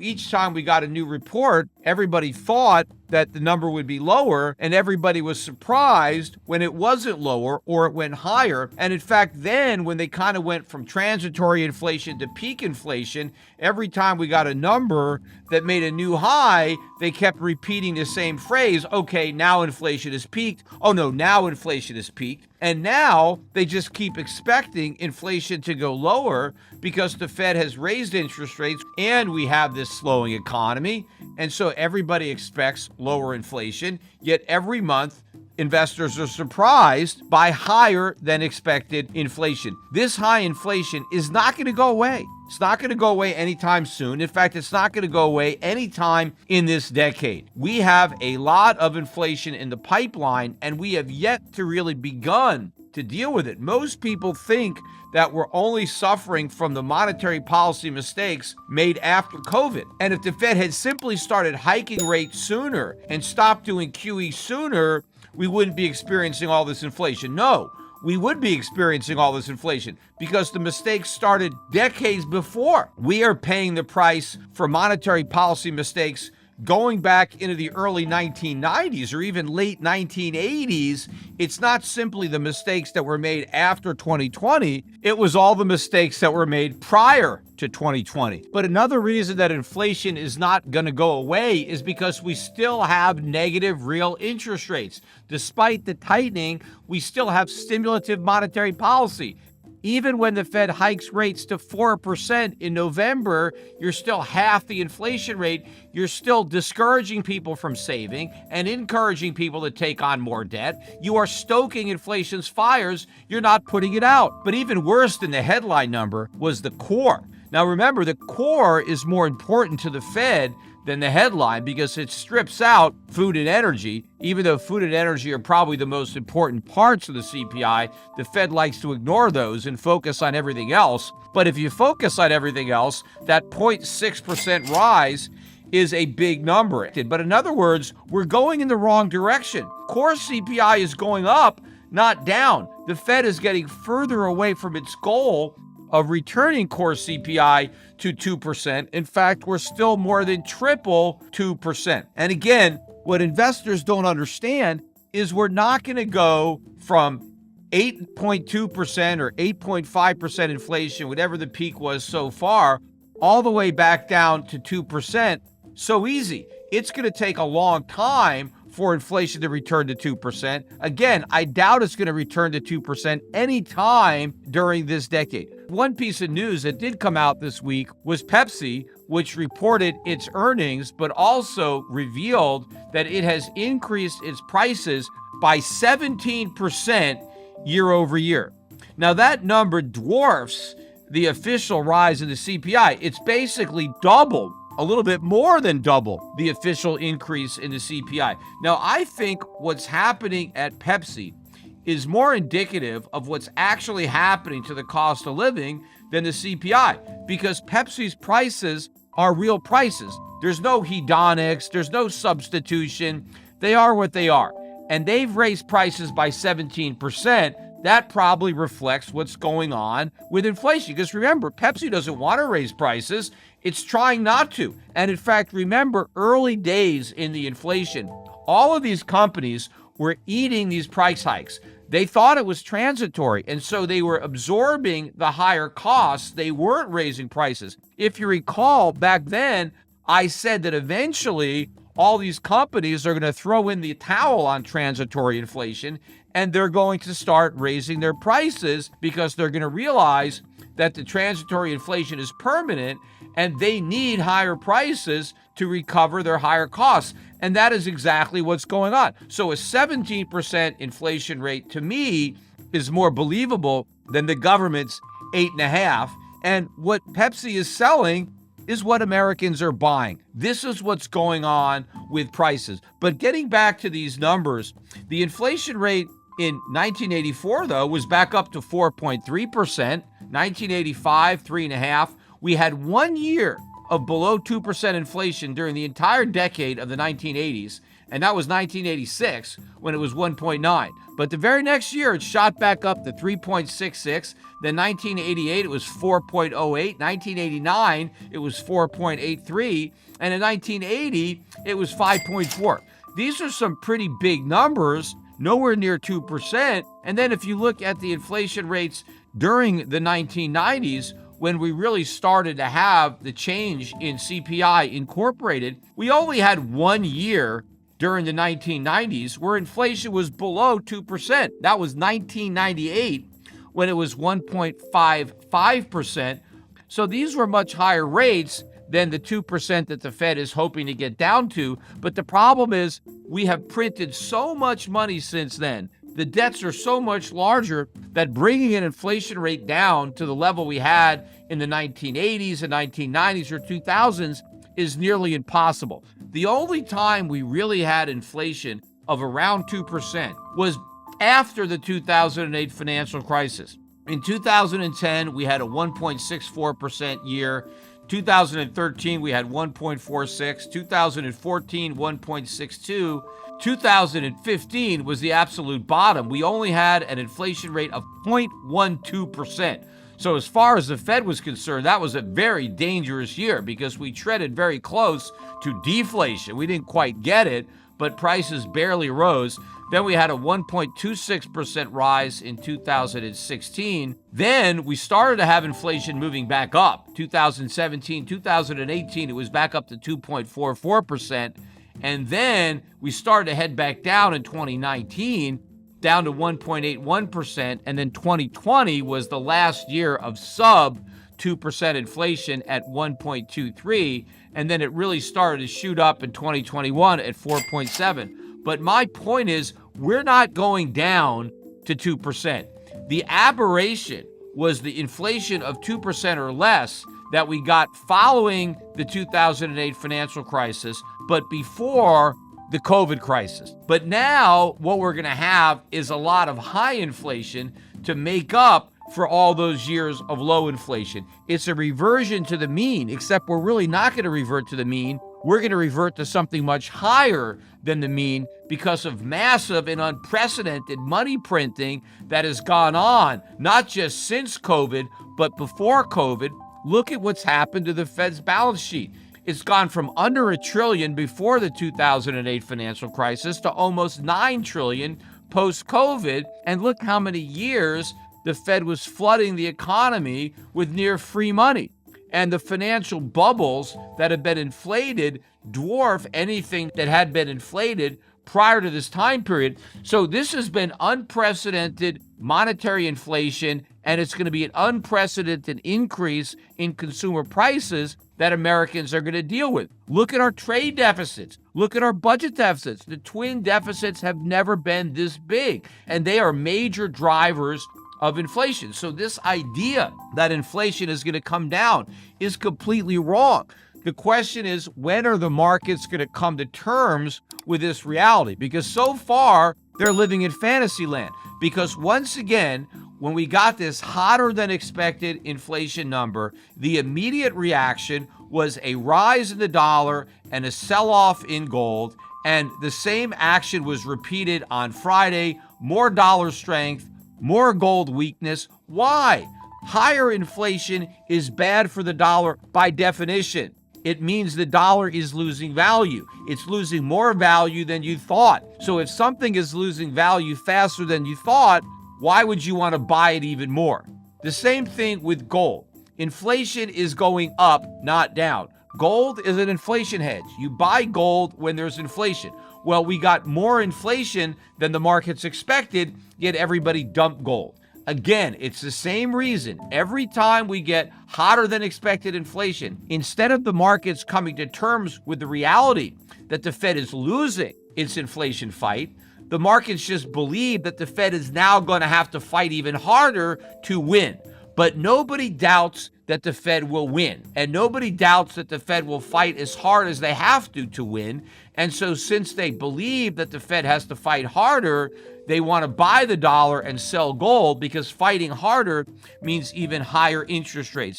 Each time we got a new report, everybody thought that the number would be lower, and everybody was surprised when it wasn't lower or it went higher. And in fact, then when they kind of went from transitory inflation to peak inflation, every time we got a number that made a new high, they kept repeating the same phrase. Okay, now inflation has peaked. Oh no, now inflation has peaked. And now they just keep expecting inflation to go lower because the Fed has raised interest rates and we have this slowing economy. And so everybody expects lower inflation, yet every month investors are surprised by higher than expected inflation. This high inflation is not going to go away. It's not going to go away anytime soon. In fact, it's not going to go away anytime in this decade. We have a lot of inflation in the pipeline, and we have yet to really begun to deal with it. Most people think that we're only suffering from the monetary policy mistakes made after COVID. And if the Fed had simply started hiking rates sooner and stopped doing QE sooner, we wouldn't be experiencing all this inflation. No, we would be experiencing all this inflation because the mistakes started decades before. We are paying the price for monetary policy mistakes going back into the early 1990s or even late 1980s. It's not simply the mistakes that were made after 2020. It was all the mistakes that were made prior to 2020. But another reason that inflation is not going to go away is because we still have negative real interest rates. Despite the tightening, we still have stimulative monetary policy. Even when the Fed hikes rates to 4% in November, you're still half the inflation rate. You're still discouraging people from saving and encouraging people to take on more debt. You are stoking inflation's fires. You're not putting it out. But even worse than the headline number was the core. Now remember, the core is more important to the Fed than the headline because it strips out food and energy. Even though food and energy are probably the most important parts of the CPI, the Fed likes to ignore those and focus on everything else. But if you focus on everything else, that 0.6% rise is a big number. But in other words, we're going in the wrong direction. Core CPI is going up, not down. The Fed is getting further away from its goal of returning core CPI to 2%. In fact, we're still more than triple 2%. And again, what investors don't understand is we're not going to go from 8.2% or 8.5% inflation, whatever the peak was so far, all the way back down to 2% so easy. It's going to take a long time for inflation to return to 2%. Again, I doubt it's going to return to 2% anytime during this decade. One piece of news that did come out this week was Pepsi, which reported its earnings, but also revealed that it has increased its prices by 17% year over year. Now, that number dwarfs the official rise in the CPI. It's basically doubled, a little bit more than double the official increase in the CPI. Now, I think what's happening at Pepsi is more indicative of what's actually happening to the cost of living than the CPI, because Pepsi's prices are real prices. There's no hedonics, there's no substitution. They are what they are. And they've raised prices by 17%. That probably reflects what's going on with inflation. Because remember, Pepsi doesn't want to raise prices. It's trying not to. And in fact, remember early days in the inflation, all of these companies were eating these price hikes. They thought it was transitory, and so they were absorbing the higher costs. They weren't raising prices. If you recall, back then, I said that eventually all these companies are going to throw in the towel on transitory inflation, and they're going to start raising their prices because they're going to realize that the transitory inflation is permanent, and they need higher prices to recover their higher costs. And that is exactly what's going on. So a 17% inflation rate, to me, is more believable than the government's 8.5%. And what Pepsi is selling is what Americans are buying. This is what's going on with prices. But getting back to these numbers, the inflation rate in 1984, though, was back up to 4.3%. 1985, 3.5%. We had 1 year of below 2% inflation during the entire decade of the 1980s, and that was 1986 when it was 1.9. But the very next year, it shot back up to 3.66. Then 1988, it was 4.08. 1989, it was 4.83. And in 1980, it was 5.4. These are some pretty big numbers, nowhere near 2%. And then if you look at the inflation rates during the 1990s, when we really started to have the change in CPI incorporated, we only had 1 year during the 1990s where inflation was below 2%. That was 1998 when it was 1.55%. So these were much higher rates than the 2% that the Fed is hoping to get down to. But the problem is we have printed so much money since then. The debts are so much larger that bringing an inflation rate down to the level we had in the 1980s and 1990s or 2000s is nearly impossible. The only time we really had inflation of around 2% was after the 2008 financial crisis. In 2010, we had a 1.64% year. 2013, we had 1.46. 2014, 1.62. 2015 was the absolute bottom. We only had an inflation rate of 0.12%. So as far as the Fed was concerned, that was a very dangerous year because we treaded very close to deflation. We didn't quite get it, but prices barely rose. Then we had a 1.26% rise in 2016. Then we started to have inflation moving back up. 2017, 2018, it was back up to 2.44%. And then we started to head back down in 2019, down to 1.81%. And then 2020 was the last year of sub 2% inflation at 1.23. And then it really started to shoot up in 2021 at 4.7. But my point is, we're not going down to 2%. The aberration was the inflation of 2% or less that we got following the 2008 financial crisis, but before the COVID crisis. But now what we're going to have is a lot of high inflation to make up for all those years of low inflation. It's a reversion to the mean, except we're really not going to revert to the mean. We're going to revert to something much higher than the mean because of massive and unprecedented money printing that has gone on, not just since COVID, but before COVID. Look at what's happened to the Fed's balance sheet. It's gone from under $1 trillion before the 2008 financial crisis to almost $9 trillion post-COVID. And look how many years the Fed was flooding the economy with near free money. And the financial bubbles that have been inflated dwarf anything that had been inflated prior to this time period. So this has been unprecedented monetary inflation, and it's going to be an unprecedented increase in consumer prices that Americans are going to deal with. Look at our trade deficits. Look at our budget deficits. The twin deficits have never been this big, and they are major drivers of inflation. So this idea that inflation is going to come down is completely wrong. The question is, when are the markets going to come to terms with this reality? Because so far, they're living in fantasy land. Because once again, when we got this hotter than expected inflation number, the immediate reaction was a rise in the dollar and a sell-off in gold. And the same action was repeated on Friday. More dollar strength, more gold weakness. Why? Higher inflation is bad for the dollar by definition. It means the dollar is losing value. It's losing more value than you thought. So if something is losing value faster than you thought, why would you want to buy it even more? The same thing with gold. Inflation is going up, not down. Gold is an inflation hedge. You buy gold when there's inflation. Well, we got more inflation than the markets expected, yet everybody dumped gold. Again, it's the same reason. Every time we get hotter than expected inflation, instead of the markets coming to terms with the reality that the Fed is losing its inflation fight, the markets just believe that the Fed is now going to have to fight even harder to win. But nobody doubts that the Fed will win. And nobody doubts that the Fed will fight as hard as they have to win. And so since they believe that the Fed has to fight harder, they want to buy the dollar and sell gold because fighting harder means even higher interest rates.